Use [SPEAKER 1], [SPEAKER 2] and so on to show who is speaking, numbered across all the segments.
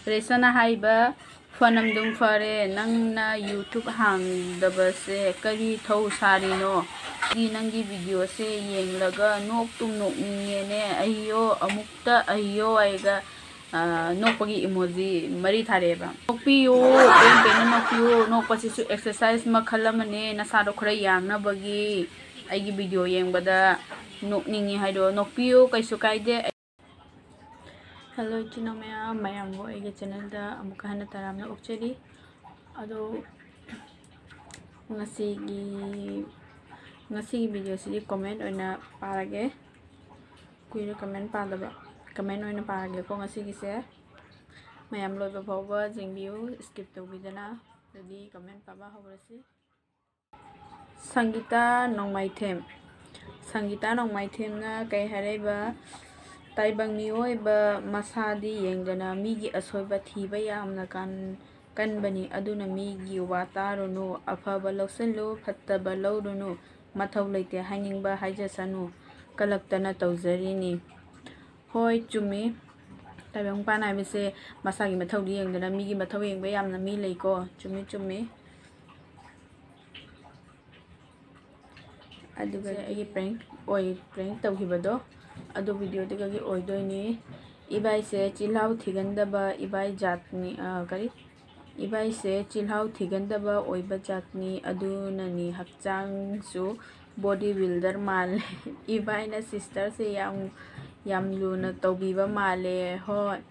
[SPEAKER 1] Resana haiba fanam dum fare nangna YouTube hangdabase kari thau sarino di nangi video se yenglaga nok tum nok ngene ayyo amukta ayyo aiga nokpagi emoji mari thareba nokpiyo pen nokpiyo nokpasisu exercise makhalamane nasado khara yangna bagi aigi video yengbada nokningi haido nokpiyo kaisu kaide. Hello chino mayam wo aigi channel da amuka hana taramna okcheri ado ngasi video sidi comment oina parage kuira comment padaba comment oina parage ko ngasi gise mayam loiba phoba jingbiu skip tobidana jadi comment paba hograsi. Sangita nongmaithem na kai hareba taibang miyoiba masadi yengdana migi asoiba thiba yamna kanbani aduna migi watarunu afaba lawsenlu fattaba lawrunu mathau leite hainingba haijasanu kalaktana tawjarini. Hoi chumi taibang pana bise masagi mathau di yengdana migi mathau yengba yamna mi leiko chumi aduga agi prank tawhibado ado video digagi oidoini ibai se chilhau thigandaba ibai jatni kari ibai se chilhau thigandaba oiba jatni adunani hakchang su body builder mal ibai na sister se yam luna tawbiba male hoi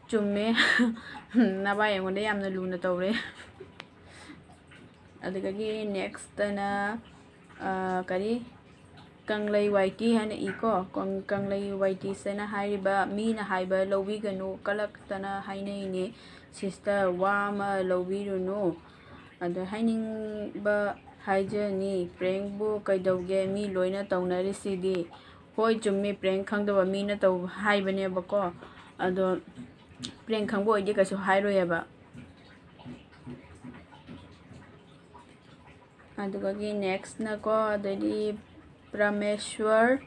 [SPEAKER 1] chumme naba yengonde yamna luna tawre. Adugagi next na kari kanglai waiti hana iko kanglai waiti sena haiba mina haiba lawiganu kalaktana hainaini sister wama lawirunu ado haining ba haijani prank bu kaidawge mi loina tawnari sidi hoi chummi prank khangdaba mina taw haibane bako ado prank khangbo oide kasu hairoyaba adugagi next na ko adodi Prameshwar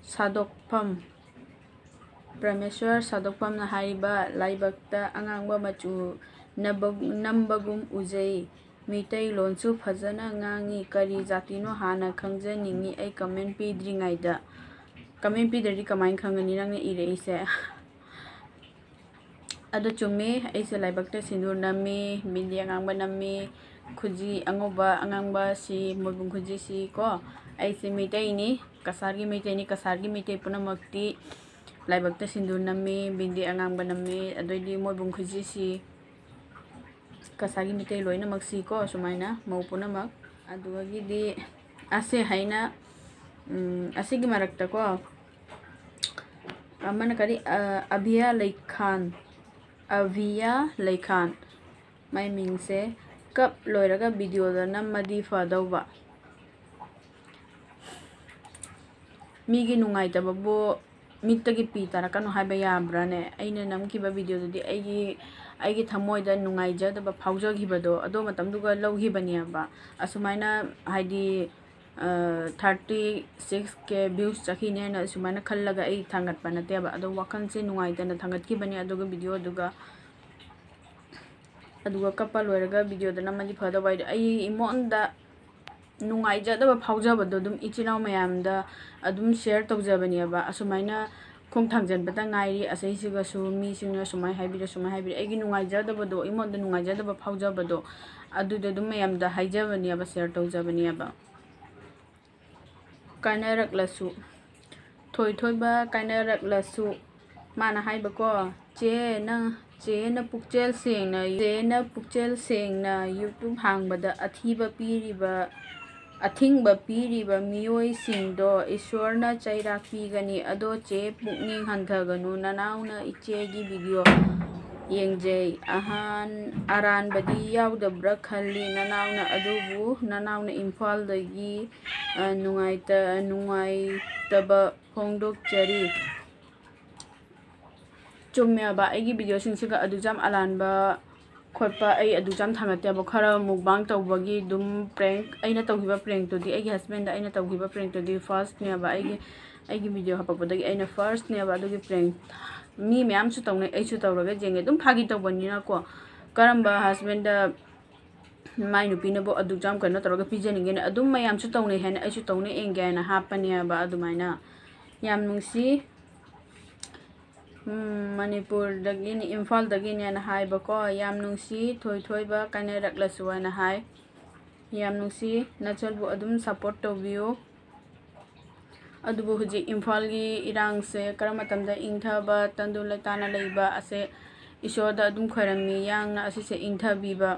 [SPEAKER 1] sadokpam na haiba laibakta angangba machu nambagum ujai mitai lonsu phajana ngangi kari jatino hana khangjaningi ai comment pidringaida comment pidri kamain khangani nangna ireise ado chumi aise laibakta sindur nami bindi angangba nami khuji angoba angangba si mobung khuji si ko aise mitai ni kasargi mitai puna makti laibakta sindur nami bindi angangba nami adoidi mobung khuji si kasargi mitai loina maksi ko sumaina mau puna mak adugagi di ase haina asigi marakta ko amana kari abhiya laikhan mai mingse kap loiraga video da namadi fadawba migi nungai tababu mitagi pi tarakano haiba yabrane aina namkiba video dudi aigi thamoida nungai jadaba phaujagibado ado matamduga lawhibani aba asumaina haidi 36k views chakhine na sumaina khallaga ai thangat panate aba ado wakanse nungai tana thangat kibani adoga video aduga kapal loiraga video da namadi fadawai ai imonda nungai jadaba phaujabado dum ichinaw mayamda adum share tawjabani aba asumaina khong thangjanbata ngairi asaisiga su mi singna sumai haibira aigi nungai jadabado imonda nungai jadaba phaujabado aduda dum mayamda haijabani aba share tawjabani aba kainaraklasu thoiba kainaraklasu mana haiba ko che na pukchel sengna YouTube hangbada athingba piriba miyoi singdo ishwarna chaira pigani ado che pukning hanthaganu nanauna ichegi video yengjei aran badi yawdabra khalli nanauna adubu nanauna imphal dagi nungai taba phongdok chari chumya ba aigi video singsiga adujam alanba khotpa ai adujam thangate ba khara mukbang tawbagi dum prank aina tawhiba prank to di aigi husband da aina tawhiba prank to di first ne ba aigi ꯑꯩꯒꯤ video ꯍꯥꯞꯄꯛꯄꯗꯒꯤ ꯑꯩꯅ ꯐꯥꯔꯁꯅꯦꯕ ꯑꯗꯨꯒꯤ ꯄ꯭ꯔꯦꯡ ꯃꯤ ꯃꯌꯥꯝꯁꯨ ꯇꯧꯅꯩ ꯑꯩꯁꯨ ꯇꯧꯔꯒ ꯌꯦꯡꯉꯦ ꯑꯗꯨꯝ ꯐꯥꯒꯤ ꯇꯧꯕꯅꯤꯅꯀꯣ ꯀꯔꯝꯕ ꯍꯁꯕꯦꯟꯗ ꯃꯥꯏ ꯅꯨꯄꯤꯅꯕꯨ ꯑꯗꯨꯛ ꯌꯥꯝ ꯀꯩꯅꯣ ꯇꯧꯔꯒ ꯄꯤꯖꯅꯤꯡꯒꯦꯅ ꯑꯗꯨꯝ ꯃꯌꯥꯝꯁꯨ ꯇꯧꯅꯩ ꯍꯥꯏꯅ ꯑꯩꯁꯨ ꯇꯧꯅꯩ ꯌꯦꯡꯒꯦ ꯍꯥꯏꯅ ꯍꯥꯞꯄꯅꯦꯕ ꯑꯗꯨꯃꯥꯏꯅ ꯌꯥꯝ ꯅꯨꯡꯁꯤ ꯃꯅꯤꯄꯨꯔꯗꯒꯤꯅꯤ ꯏꯝꯐꯥꯜꯗꯒꯤꯅꯦꯅ ꯍꯥꯏꯕꯀꯣ ꯌꯥꯝ ꯅꯨꯡꯁꯤ ꯊꯣꯏꯊꯣꯏꯕ ꯀꯥꯏꯅꯔꯛꯂꯁꯨ ꯍꯥꯏꯅ ꯍꯥꯏ ꯌꯥꯝ ꯅꯨꯡꯁꯤ ꯅꯆꯜꯕꯨ ꯑꯗꯨꯝ ꯁꯞꯄꯣꯔꯠ ꯇꯧꯕꯤꯌꯨ ꯑꯗꯨꯕꯨ ꯍꯧꯖꯤꯛ ꯏꯝꯐꯥꯜꯒꯤ ꯏꯔꯥꯡꯁꯦ ꯀꯔꯝꯕ ꯃꯇꯝꯗ ꯏꯪꯊꯕ ꯇꯪꯗꯨ ꯂꯩꯇꯥꯅ ꯂꯩꯕ ꯑꯁꯦ ꯏꯁꯣꯔꯗ ꯑꯗꯨꯝ ꯈꯣꯏꯔꯝꯃꯤ ꯌꯥꯡꯅ ꯑꯁꯤꯁꯦ ꯏꯪꯊꯕꯤꯕ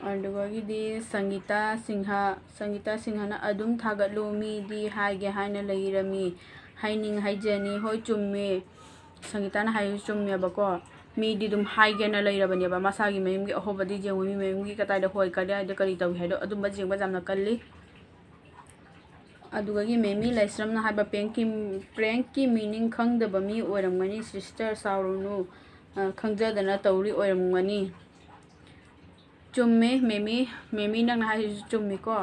[SPEAKER 1] ꯑꯗꯨꯒꯤꯗꯤ ꯁꯪꯒꯤꯇꯥ ꯁꯤꯡꯍꯅ ꯑꯗꯨꯝ ꯊꯥꯒꯠꯂꯨ ꯃꯤꯗꯤ ꯍꯥꯏꯒꯦ ꯍꯥꯏꯅ ꯂꯩꯔꯝꯃꯤ ꯍꯥꯏꯖꯅꯤ ꯍꯣꯏ ꯆꯨꯝꯃꯦ ꯁꯪꯒꯤꯇꯥꯅ ꯍꯥꯏꯔꯤꯁꯨ ꯆꯨꯝꯃꯦꯕꯀꯣ ꯃꯤꯗꯤ ꯑꯗꯨꯝ ꯍꯥꯏꯒꯦꯅ ꯂꯩꯔꯕꯅꯦꯕ ꯃꯁꯥꯒꯤ ꯃꯌꯨꯝꯒꯤ ꯑꯍꯣꯕꯗꯤ ꯌꯦꯡꯉꯨ ꯃꯤ ꯃꯌꯨꯝꯒꯤ ꯀꯗꯥꯏꯗ ꯍꯣꯏ ꯀꯗꯥꯏꯗ ꯀꯔꯤ ꯇꯧꯏ ꯍꯥꯏꯗꯣ ꯑꯗꯨꯝꯕ ꯌꯦꯡꯕ ꯌꯥꯝꯅ ꯀꯜꯂꯤ ꯑꯗꯨꯒꯤ ꯃꯦꯃꯤ ꯂꯥꯏꯁ꯭ꯔꯝꯅ ꯍꯥꯏꯕ ꯄ꯭ꯔꯦꯡꯀꯤ ꯃꯤꯅꯤꯡ ꯈꯪꯗꯕ ꯃꯤ ꯑꯣꯏꯔꯝꯒꯅꯤ ꯁꯤꯁꯇꯔ ꯁꯥꯎꯔꯨꯅꯨ ꯈꯪꯖꯗꯅ ꯇꯧꯔꯤ ꯑꯣꯏꯔꯝꯒꯅꯤ ꯆꯨꯝꯃꯦ ꯃꯦꯃꯤ ꯅꯪꯅ ꯍꯥꯏꯔꯤꯁꯨ ꯆꯨꯝꯃꯤꯀꯣ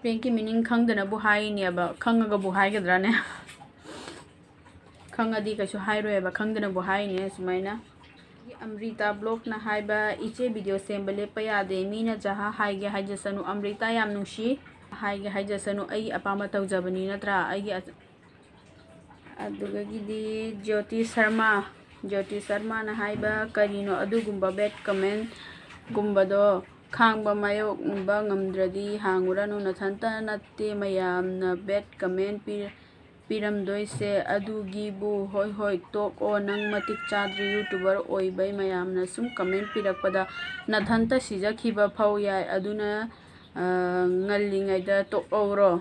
[SPEAKER 1] ꯄ꯭ꯔꯦꯡꯀꯤ ꯃꯤꯅꯤꯡ ꯈꯪꯗꯅꯕꯨ ꯍꯥꯏꯅꯦꯕ ꯈꯪꯉꯒꯕꯨ ꯍꯥꯏꯒꯗ꯭ꯔꯥꯅꯦ ꯈꯪꯉꯗꯤ ꯀꯩꯁꯨ ꯍꯥꯏꯔꯣꯏꯕ ꯈꯪꯗꯅꯕꯨ ꯍꯥꯏꯅꯦ ꯁꯨꯃꯥꯏꯅ ꯑꯃ꯭ꯔꯤꯇꯥ ꯕ꯭ꯂꯣꯛꯅ ꯍꯥꯏꯕ ꯏꯆꯦ ꯚꯤꯗꯤꯑꯣ ꯁꯦꯝꯕ ꯂꯦꯞꯄ ꯌꯥꯗꯦ ꯃꯤꯅ ꯖꯍꯥ ꯍꯥꯏꯒꯦ ꯍꯥꯏꯖꯁꯅꯨ ꯑꯃ꯭ꯔꯤꯇꯥ ꯌꯥꯝ ꯅꯨꯡꯁꯤ ꯍꯥꯏꯒꯦ ꯍꯥꯏꯖꯁꯅꯨ ꯑꯩꯒꯤ ꯑꯄꯥꯝꯕ ꯇꯧꯖꯕꯅꯤ ꯅꯠꯇ꯭ꯔꯥ ꯑꯗꯨꯒꯤꯗꯤ ꯖ꯭ꯌꯣꯇꯤ ꯁꯔꯃꯥꯅ ꯍꯥꯏꯕ ꯀꯔꯤꯅꯣ ꯑꯗꯨꯒꯨꯝꯕ ꯕꯦꯠ ꯀꯃꯦꯟꯒꯨꯝꯕꯗꯣ ꯈꯥꯡꯕ ꯃꯥꯌꯣꯛꯅꯕ ꯉꯝꯗ꯭ꯔꯗꯤ ꯍꯥꯡꯉꯨꯔꯅꯨ ꯅꯊꯟꯇ ꯅꯠꯇꯦ ꯃꯌꯥꯝꯅ ꯕꯦꯠ ꯀꯃꯦꯟ ꯄꯤꯔꯝꯗꯣꯏꯁꯦ ꯑꯗꯨꯒꯤꯕꯨ ꯍꯣꯏ ꯇꯣꯛꯑꯣ ꯅꯪ ꯃꯇꯤꯛ ꯆꯥꯗ꯭ꯔꯤ ꯌꯨꯇꯨꯕꯔ ꯑꯣꯏꯕꯩ ꯃꯌꯥꯝꯅ ꯁꯨꯝ ꯀꯃꯦꯟ ꯄꯤꯔꯛꯄꯗ ꯅꯊꯟꯇ ꯁꯤꯖꯈꯤꯕ ꯐꯧ ꯌꯥꯏ ꯑꯗꯨꯅ ꯉꯜꯂꯤꯉꯩꯗ ꯇꯣꯛꯍꯧꯔꯣ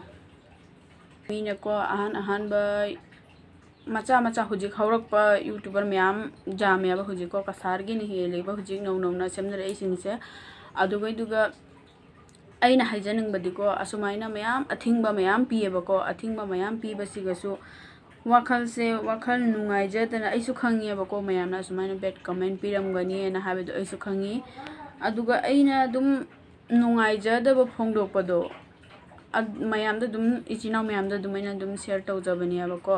[SPEAKER 1] ꯃꯤꯅꯀꯣ ꯑꯍꯥꯟꯕ ꯃꯆꯥ ꯍꯧꯖꯤꯛ ꯍꯧꯔꯛꯄ ꯌꯨꯇꯨꯕꯔ ꯃꯌꯥꯝ ꯌꯥꯝꯃꯦꯕ ꯍꯧꯖꯤꯛꯀꯣ ꯀꯁꯥꯔꯒꯤꯅ ꯍꯦꯜꯂꯦꯕ ꯍꯧꯖꯤꯛ ꯅꯧꯅ ꯁꯦꯝꯅꯔꯛꯏꯁꯤꯡꯁꯦ ꯑꯗꯨꯒ ꯑꯩꯅ ꯍꯥꯏꯖꯅꯤꯡꯕꯗꯤꯀꯣ ꯑꯁꯨꯃꯥꯏꯅ ꯃꯌꯥꯝ ꯑꯊꯤꯡꯕ ꯃꯌꯥꯝ ꯄꯤꯌꯦꯕꯀꯣ ꯑꯊꯤꯡꯕ ꯃꯌꯥꯝ ꯄꯤꯕꯁꯤꯒꯁꯨ ꯋꯥꯈꯜ ꯅꯨꯡꯉꯥꯏꯖꯗꯅ ꯑꯩꯁꯨ ꯈꯪꯉꯦꯕꯀꯣ ꯃꯌꯥꯝꯅ ꯑꯁꯨꯃꯥꯏꯅ ꯕꯦꯠ ꯀꯃꯦꯟ ꯄꯤꯔꯝꯒꯅꯤꯅ ꯍꯥꯏꯕꯗꯣ ꯑꯩꯁꯨ ꯈꯪꯉꯤ ꯑꯗꯨꯒ ꯑꯩꯅ ꯑꯗꯨꯝ ꯅꯨꯡꯉꯥꯏꯖꯗꯕ ꯐꯣꯡꯗꯣꯛꯄꯗꯣ ꯃꯌꯥꯝꯗ ꯑꯗꯨꯝ ꯏꯆꯤꯜ ꯏꯅꯥꯎ ꯃꯌꯥꯝꯗ ꯑꯗꯨꯝ ꯑꯩꯅ ꯑꯗꯨꯝ ꯁꯦꯌꯔ ꯇꯧꯖꯕꯅꯦꯕꯀꯣ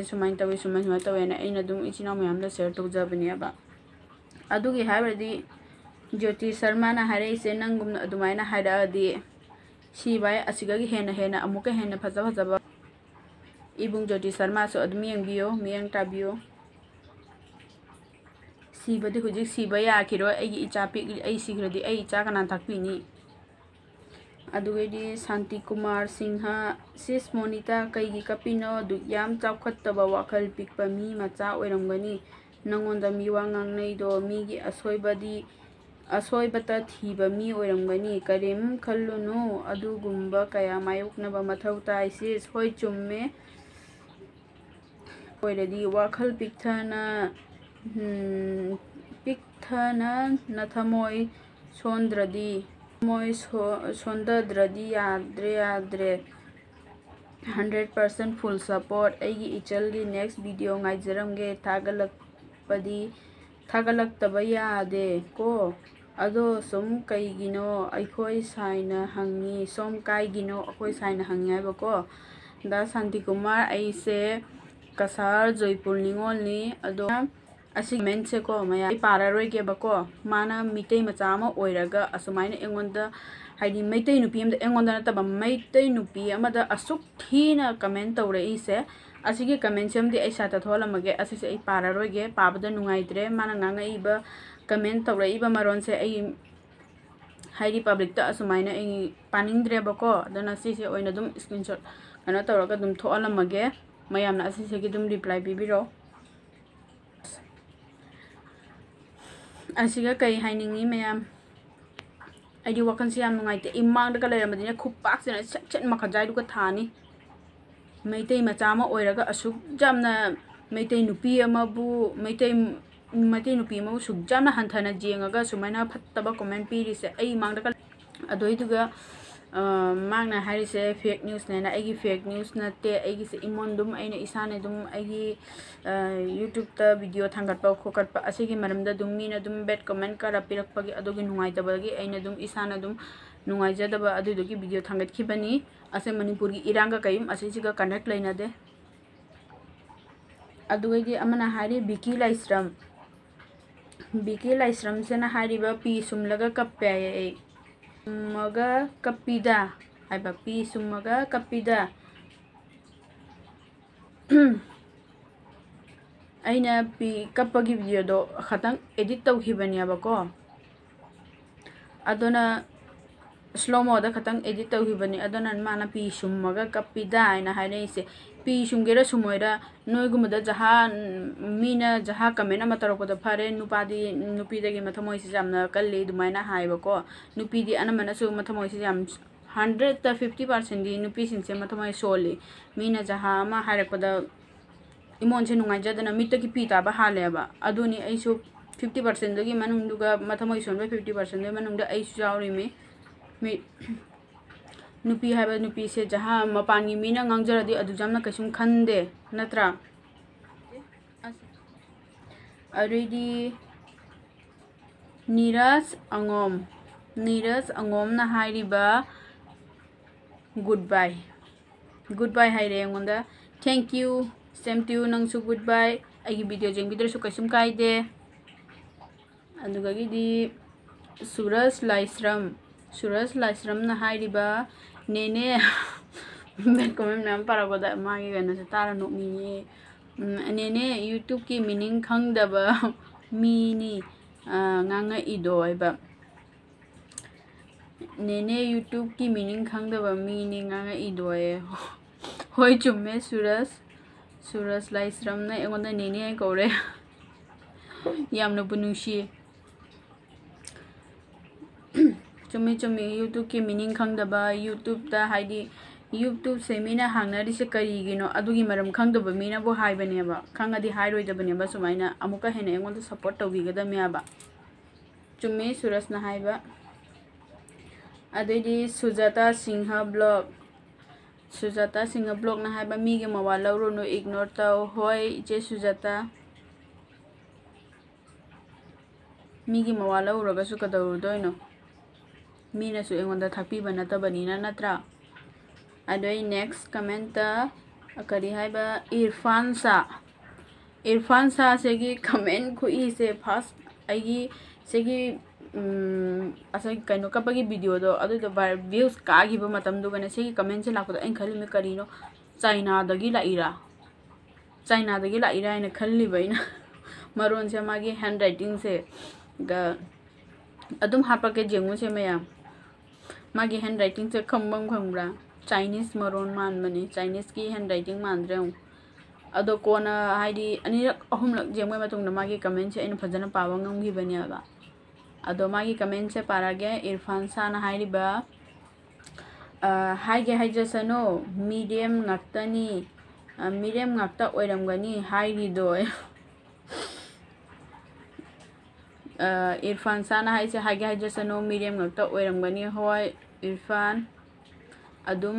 [SPEAKER 1] ꯁꯨꯃꯥꯏꯅ ꯇꯧꯋꯤ ꯁꯨꯃꯥꯏꯅ ꯇꯧꯋꯦꯅ ꯑꯩꯅ ꯑꯗꯨꯝ ꯏꯆꯤꯜ ꯏꯅꯥꯎ ꯃꯌꯥꯝꯗ ꯁꯦꯌꯔ ꯇꯧꯖꯕꯅꯦꯕ ꯑꯗꯨꯒꯤ ꯍꯥꯏꯕꯗꯤ ꯖ꯭ꯌꯣꯇꯤ ꯁꯔꯃꯥꯅ ꯍꯥꯏꯔꯛꯏꯁꯦ ꯅꯪꯒꯨꯝꯅ ꯑꯗꯨꯃꯥꯏꯅ ꯍꯥꯏꯔꯛꯑꯗꯤ ꯁꯤꯕꯥꯏ ꯑꯁꯤꯒꯒꯤ ꯍꯦꯟꯅ ꯑꯃꯨꯛꯀ ꯍꯦꯟꯅ ꯐꯖꯕ ꯏꯕꯨꯡ ꯖ꯭ꯌꯣꯇꯤ ꯁꯔꯃꯥꯁꯨ ꯑꯗꯨꯝ ꯌꯦꯡꯕꯤꯌꯣ ꯃꯤꯠꯌꯦꯡ ꯇꯥꯕꯤꯌꯣ ꯁꯤꯕꯗꯤ ꯍꯧꯖꯤꯛ ꯁꯤꯕ ꯌꯥꯈꯤꯔꯣꯏ ꯑꯩꯒꯤ ꯏꯆꯥ ꯄꯤꯛꯂꯤ ꯑꯩ ꯁꯤꯈ꯭ꯔꯗꯤ ꯑꯩ ꯏꯆꯥ ꯀꯅꯥ ꯊꯥꯛꯄꯤꯅꯤ ꯑꯗꯨꯒꯩꯗꯤ ꯁꯥꯟꯇꯤ ꯀꯨꯃꯥꯔ ꯁꯤꯡꯍ ꯁꯤꯁ ꯃꯣꯅꯤꯇꯥ ꯀꯩꯒꯤ ꯀꯞꯄꯤꯅꯣ ꯑꯗꯨꯛ ꯌꯥꯝ ꯆꯥꯎꯈꯠꯇꯕ ꯋꯥꯈꯜ ꯄꯤꯛꯄ ꯃꯤ ꯃꯆꯥ ꯑꯣꯏꯔꯝꯒꯅꯤ ꯅꯪꯉꯣꯟꯗ ꯃꯤꯋꯥ ꯉꯥꯡꯅꯩꯗꯣ ꯃꯤꯒꯤ ꯑꯁꯣꯏꯕꯇ ꯊꯤꯕ ꯃꯤ ꯑꯣꯏꯔꯝꯒꯅꯤ ꯀꯔꯤꯝ ꯈꯜꯂꯨꯅꯨ ꯑꯗꯨꯒꯨꯝꯕ ꯀꯌꯥ ꯃꯥꯌꯣꯛꯅꯕ ꯃꯊꯧ ꯇꯥꯏ ꯁꯤꯁ ꯍꯣꯏ ꯆꯨꯝꯃꯦ ꯑꯣꯏꯔꯗꯤ ꯋꯥꯈꯜ ꯄꯤꯛꯊꯅ ꯅꯊꯃꯣꯏ ꯁꯣꯟꯗꯗ꯭ꯔꯗꯤ ꯌꯥꯗ꯭ꯔꯦ 100% ꯐꯨꯜ ꯁꯞꯄꯣꯔꯠ ꯑꯩꯒꯤ ꯏꯆꯜꯒꯤ ꯅꯦꯛꯁ ꯚꯤꯗꯤꯑꯣ ꯉꯥꯏꯖꯔꯝꯒꯦ ꯊꯥꯒꯠꯂꯛꯇꯕ ꯌꯥꯗꯦ ꯀꯣ ꯑꯗꯣ ꯁꯨꯝ ꯀꯩꯒꯤꯅꯣ ꯑꯩꯈꯣꯏ ꯁꯥꯏꯅ ꯍꯪꯉꯤ ꯍꯥꯏꯕꯀꯣ ꯗꯥ ꯁꯥꯟꯇꯤꯀꯨꯃꯥꯔ ꯑꯩꯁꯦ ꯀꯁꯥꯔ ꯖꯣꯏꯄꯨꯔ ꯅꯤꯉꯣꯜꯅꯤ ꯑꯗꯣ ꯑꯁꯤꯒꯤ ꯀꯃꯦꯟꯁꯦꯀꯣ ꯃꯌꯥꯝ ꯑꯩ ꯄꯥꯔꯔꯣꯏꯒꯦꯕꯀꯣ ꯃꯥꯅ ꯃꯤꯇꯩ ꯃꯆꯥ ꯑꯃ ꯑꯣꯏꯔꯒ ꯑꯁꯨꯃꯥꯏꯅ ꯑꯩꯉꯣꯟꯗ ꯍꯥꯏꯗꯤ ꯃꯩꯇꯩ ꯅꯨꯄꯤ ꯑꯃꯗ ꯑꯩꯉꯣꯟꯗ ꯅꯠꯇꯕ ꯃꯩꯇꯩ ꯅꯨꯄꯤ ꯑꯃꯗ ꯑꯁꯨꯛ ꯊꯤꯅ ꯀꯃꯦꯟ ꯇꯧꯔꯛꯏꯁꯦ ꯑꯁꯤꯒꯤ ꯀꯃꯦꯟꯁꯦ ꯑꯃꯗꯤ ꯑꯩ ꯁꯥꯏꯠꯇ ꯊꯣꯛꯍꯜꯂꯝꯃꯒꯦ ꯑꯁꯤꯁꯦ ꯑꯩ ꯄꯥꯔꯔꯣꯏꯒꯦ ꯄꯥꯕꯗ ꯅꯨꯡꯉꯥꯏꯇ꯭ꯔꯦ ꯃꯥꯅ ꯉꯥꯡꯉꯛꯏꯕ ꯀꯃꯦꯟ ꯇꯧꯔꯛꯏꯕ ꯃꯔꯣꯟꯁꯦ ꯑꯩ ꯍꯥꯏꯗꯤ ꯄꯕ꯭ꯂꯤꯛꯇ ꯑꯁꯨꯃꯥꯏꯅ ꯑꯩ ꯄꯥꯅꯤꯡꯗ꯭ꯔꯦꯕꯀꯣ ꯑꯗꯨꯅ ꯁꯤꯁꯦ ꯑꯣꯏꯅ ꯑꯗꯨꯝ ꯁ꯭ꯀ꯭ꯔꯤꯟꯁꯣꯠ ꯀꯩꯅꯣ ꯇꯧꯔꯒ ꯑꯗꯨꯝ ꯊꯣꯛꯍꯜꯂꯝꯃꯒꯦ ꯃꯌꯥꯝꯅ ꯑꯁꯤꯁꯤꯒꯤ ꯑꯗꯨꯝ ꯔꯤꯄ꯭ꯂꯥꯏ ꯄꯤꯕꯤꯔꯣ ꯑꯁꯤꯒ ꯀꯩ ꯍꯥꯏꯅꯤꯡꯉꯤ ꯃꯌꯥꯝ ꯑꯩꯗꯤ ꯋꯥꯈꯜꯁꯦ ꯌꯥꯝ ꯅꯨꯡꯉꯥꯏꯇꯦ ꯏꯃꯥꯡꯗꯒ ꯂꯩꯔꯝꯕꯗꯤꯅꯦ ꯈꯨꯄꯥꯛꯁꯤꯅ ꯁꯦꯠ ꯃꯈꯖꯥꯏꯗꯨꯒ ꯊꯥꯅꯤ ꯃꯩꯇꯩ ꯃꯆꯥ ꯑꯃ ꯑꯣꯏꯔꯒ ꯑꯁꯨꯛ ꯌꯥꯝꯅ ꯃꯩꯇꯩ ꯅꯨꯄꯤ ꯑꯃꯕꯨ ꯁꯨꯛ ꯌꯥꯝꯅ ꯍꯟꯊꯅ ꯌꯦꯡꯉꯒ ꯁꯨꯃꯥꯏꯅ ꯐꯠꯇꯕ ꯀꯣꯃꯦꯟ ꯄꯤꯔꯤꯁꯦ ꯑꯩ ꯏꯃꯥꯡꯗꯒ ꯑꯗꯨꯏꯗꯨꯒ ꯃꯥꯅ ꯍꯥꯏꯔꯤꯁꯦ ꯐꯦꯛ ꯅ꯭ꯌꯨꯁꯅꯦꯅ ꯑꯩꯒꯤ ꯐꯦꯛ ꯅ꯭ꯌꯨꯁ ꯅꯠꯇꯦ ꯑꯩꯒꯤꯁꯦ ꯑꯗꯨꯝ ꯑꯩꯅ ꯏꯁꯥꯅ ꯑꯗꯨꯝ ꯑꯩꯒꯤ ꯌꯨꯇ꯭ꯌꯨꯕꯇ ꯚꯤꯗꯤꯑꯣ ꯊꯥꯡꯒꯠꯄ ꯈꯣꯠꯀꯠꯄ ꯑꯁꯤꯒꯤ ꯃꯔꯝꯗ ꯑꯗꯨꯝ ꯃꯤꯅ ꯑꯗꯨꯝ ꯕꯦꯠ ꯀꯣꯃꯦꯟ ꯈꯔ ꯄꯤꯔꯛꯄꯒꯤ ꯑꯗꯨꯒꯤ ꯅꯨꯡꯉꯥꯏꯇꯕꯒꯤ ꯑꯩꯅ ꯑꯗꯨꯝ ꯏꯁꯥꯅ ꯑꯗꯨꯝ नुंगाइजदबा अदुदुगी वीडियो थांगतखिबनी असे मणिपुरगी इरांगा कयम असिसिगा कनेक्ट लेनादे अदुगैदि अमना हारि बिकी लाइस्रम सेना हारिबा पी सुमलगा कप्पे मगा कप्पीदा हाइबा पी सुमगा कप्पीदा अइना पी कप्पगी वीडियो दो खतंग एडिट तौखिबनियाबको अदोना स्लो मोड खतंग एडिट तौखिबनी अदोना माना पी सुमगा कप्पीदा आइना हाइरेसे पी सुमगेरा सुमोइरा नोइगुमदा जहा मीना जहा कमेंट अमा तरपदा फरे नुपीदगी मथमोइसे जामना कल्ली दुमाइना हाइबको नुपीदी अनमनसु मथमोइसे जाम 100 to 50% दी नुपीसिंसे मथमोइ सोली मीना जहा अमा हाइरकपदा इमोनसे नुंगाइजदना मित्तकी पी ताबा हालेबा अदुनी अइसु 50% दगी मनुंगदुगा मथमोइ सोनबा 50% दे मनुंगदा अइसु जावरी मी नुपी हाइबा नुपी से जहा मपानी Meena ngangjradi adu jamna kaisum khande natra already Neeraj Angom ना हाइरिबा गुड बाय हाइरे अंगोंदा thank you same to you नंगसु गुड बाय आगी वीडियो जेंगिद्रसु काइसुम काइदे अदुगागिदी सूरज लाइस्रम ना हाइरिबा नेने मैं कमेंट नाम पारगोदा मागी गनसे तारा नोकनी नेने यूट्यूब की मीनिंग खंगदबा मीनी ngang ido aiba nene YouTube की मीनिंग खंगदबा मीनी ngang ido ए होय चुम्मे सूरज लाइस्रम ना एगोंदा नेने ai कौरे यामना बुनुशी चुम्मे YouTube की मीनिंग खंगदबा YouTube ता हाइदी YouTube से मीना हांगनारी से करीगिनो अदुगी मरम खंगदबा मीना बो हाइबनेबा खंगदी हाइरोइदबनेबा सुमाइना अमुका हेने एगोंदा सपोर्ट तौगिगदमेबा चुम्मे सूरज ना हाइबा अदेदी सुजाता सिंह ब्लॉग ना हाइबा मीगे मवा लौरोनो इग्नोर ताओ होय इचे सुजाता मीगे मवा लौरगसु कदौरदोइनो मीनासु एगोंदा थाक्पीबा नतबनिना नत्रा अदोई नेक्स्ट कमेंट करी हाइबा इरफान सा सेगी कमेंट खुई से फर्स्ट आइगी सेगी असै कइनो कपगी वीडियो दो अदुदो व्यूज कागिबा मतम दुगने सेगी कमेंट से लापदो एन खलिमे करिनो चाइना दगी लाइरा इन खलिबैना मरोन से मागी हैंड राइटिंग से गा अदुम हापके जेंगु से मयाम मागी हैंड राइटिंग से खंबरा चाइनीज मरोन मानबनी चाइनीज की हैंड राइटिंग मानद्रे अदो कोना हाइदी अनिरक अहुमलक जेंगबै मतुंगना मागी कमेंट से इन फजना पावा ngamgibaniaba अदो मागी कमेंट से पारागे इरफान साना हाइरिबा हाइगे हाइजसनो मीडियम ngakta ओइरमगनी हाइरिदो इरफान साना हाइसे हाइगे हाइजसनो मीडियम ngakta ओइरमगनी होय इरफान अदुम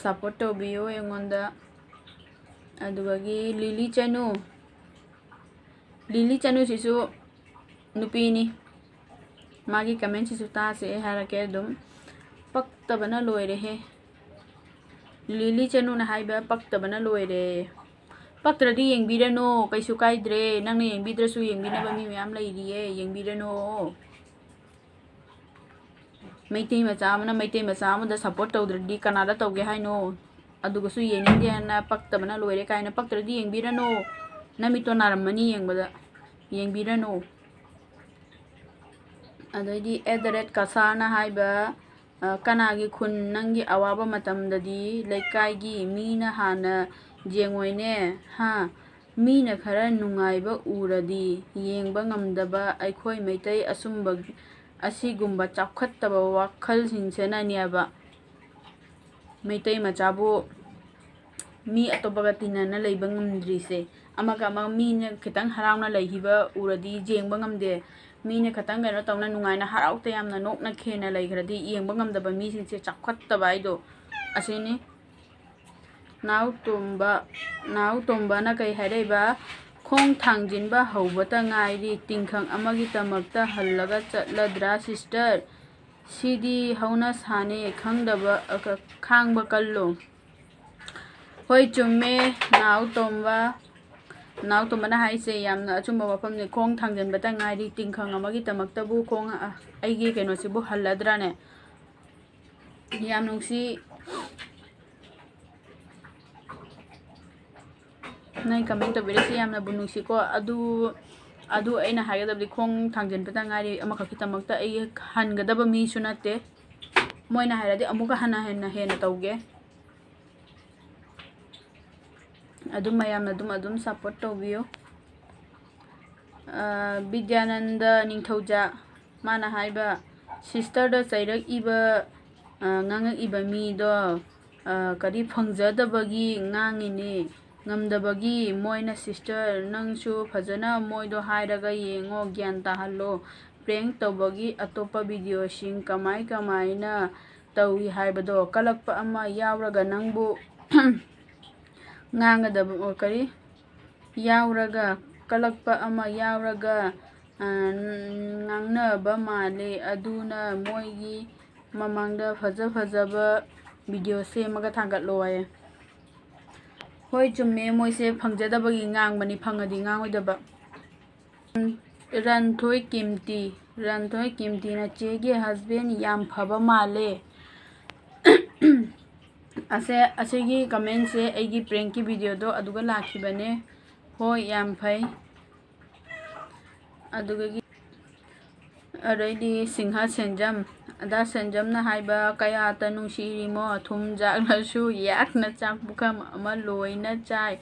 [SPEAKER 1] सपोर्ट तौबियो एंगोंदा अदुगागी लिली चनु सिसु नुपीनी मागी कमेंट सिसु तासे हारके अदुम पक्तबना लोइरे हे लिली चनु ना हाइबा पक्तबना लोइरे पक्त्रदी येंगबिरनो कैसु काइद्रे नंगने येंगबिद्रसु येंगबिनबा मी मयाम लैरिये येंगबिरनो मैतै मचा अमदा सपोर्ट तौद्रदी कनादा तौगे हाइनो अदुगसु येंगिंदेना पक्तबना लोइरे काइना पक्त्रदी येंगबिरनो नमितो नारमनी येंगबिरनो अदैदी @kasana हाइबा कनागी खुन नंगी अवाबा मतमददी लैकाइगी मीना हाना जेंगोइने हा मीना खरा नुंगाइबा उरदी येंगबा ngamdaba अइखोइ मैतै असुंबा असिगुंबा चौखत्तबा वाखलसिंसेना नियाबा मैतै मचाबो मी अतोबगा तिनना लैबा ngamdrise amaga Meena खितंग हरावना लैहिबा उरदी जेंगबा ngamde Meena खतंग गनो तौना नुंगाइना हरावते यामना नोकना खेना लैखरदी येंगबा ngamdaba मीसिंसे चौखत्तबा आइदो असिनी नाउ तोंबा ना कै हाइरेबा खोंग थांजिनबा हौबता ngairi तिंखंग अमगी तमक्ता हल्लगा चटलद्रा sister Sidi hauna sane khangba kallo. Hoi chumme naw tomba na haise yamna achumba mafamne khong thangjanba ta ngairi tingkhang amagi tamaktabu khong aigi keno sibu halladra ne yam nungsi nai comment tabiresi yamna bunungsi ko adu aina hagadabli khong thangjanba ta ngairi amakaki tamakta ai hangadaba mi sunate moina hairadi amuka hena tauge adum mayamna adum support tawbiyo. Vidyananda Ningthauja mana haiba sister da chairak iba ngangak iba mi do kari phangjadabagi ngangini ngamdabagi moina sister nangsu phajana moido hairaga yengo gyan tahallo prank tawbagi atopa video sing kamai na tawi haibado kalakpa ama yawraga nangbu ngangadaba kari yawraga kalakpa ama yawraga ngangnaba male aduna moigi mamangda fajaba video semaga thangatlo aye. Hoi chumme moise phangjadabagi ngangbani phangadi ngangoidaba. Ranthoi Kimti na chege husband yam phaba male. Asegi comment se aigi prank ki video do aduga lakhibane hoi yam phai aduga gi araidi singha senjam ada senjam na haiba kaya ta nungsirimo thum jaknasu yakna chak bukam ama loina chai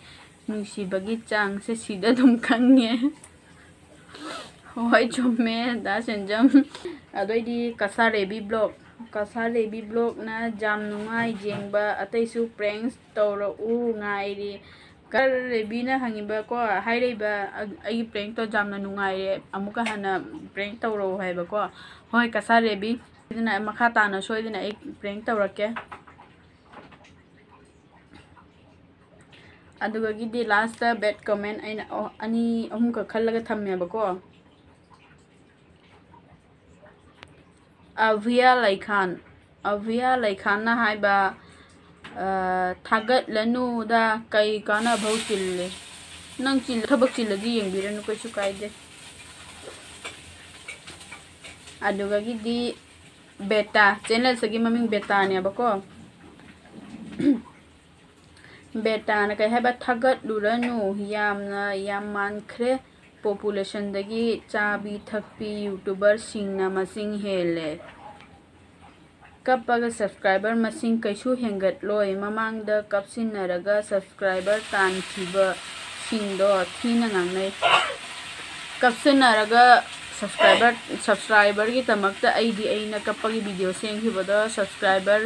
[SPEAKER 1] nungsibagi chang se sida dum khange hoi chumme da senjam adoidi kasarebi blog na jam nungai jengba ataisu pranks tawra ngairi karebi na hangiba ko haireba ai prank to jamna nungai amuka hana prank tawro haiba ko hoi kasarebi idina makha tana soidina ai prank tawrake aduga gidi last bad comment aina ani amuka khallaga thammeba ko Avia Laikhan na haiba thagat lanu da kai kana bhau chille nang chil thabak chilladi yengbiranu kaisu kaide aduga gidi beta channel sagi maming beta ne bako beta na kai haiba thagat luranu yam mankhre population dagi chabi thakpi youtuber singna masing hele kapaga subscriber masing kaisu hengat loi mamang da kapsinaraga subscriber tan khiba singdo thina ngangnai kapsinaraga subscriber gi tamakta aidi aina kapagi video senghibada subscriber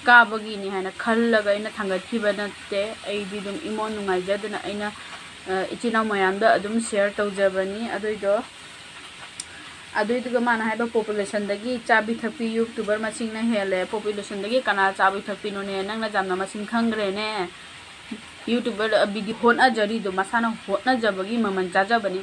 [SPEAKER 1] kabagi ni hana khallaga aina thangat khiba natte aidi dum imon nungai jadana aina ichina mayamda adum share tawjabani aduiduga mana haiba population dagi chabi thakpi youtuber masing na hele population dagi kana chabi thakpi no ne nangna jamna masing khangre ne youtuber video hona jari do masana hona jabagi maman jajabani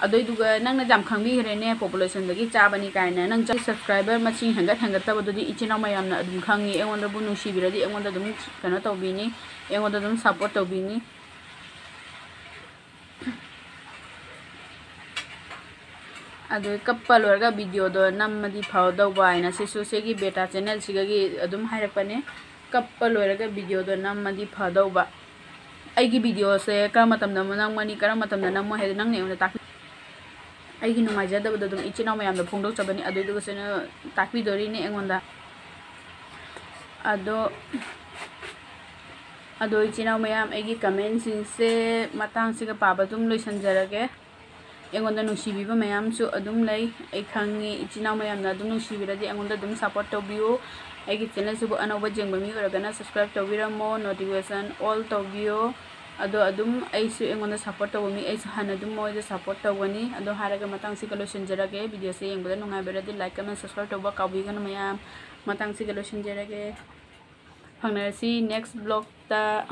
[SPEAKER 1] aduiduga nangna jam khangbi hre ne population dagi chabani kaina nang subscriber masing hangat tabadudi ichina mayamna adum khangi engonda bu nusibiradi engonda dum kana tawbini engonda dum support tawbini adu kappal warga video do nammadi phau dawba ina sisu segi beta channel sigagi adum hairapane kappal warga video do nammadi phau dawba aigi video se karamatam na nang mani karamatam na nang mo he nang ne una tak aigi no maja da dum ichina mayam da phongdok chabani adu du sena takpi dori ne engonda ado ichina mayam aigi comment sing se matang siga paba dum loisan jarage engonda nusibiba mayam su adum lay ai khangi ichina mayam na adum nusibiradi engonda dum support tawbiyo aigi channel subu anoba jengba mi oragana subscribe tawbiramo notification all tawbiyo ado adum ai su engonda support tawmi ai su hana dum moida support tawani ado haraga matang si solution jarage video se yengbada nungai beradi like comment subscribe tawba kawbigana mayam matang si solution jarage phangnarasi next vlog ta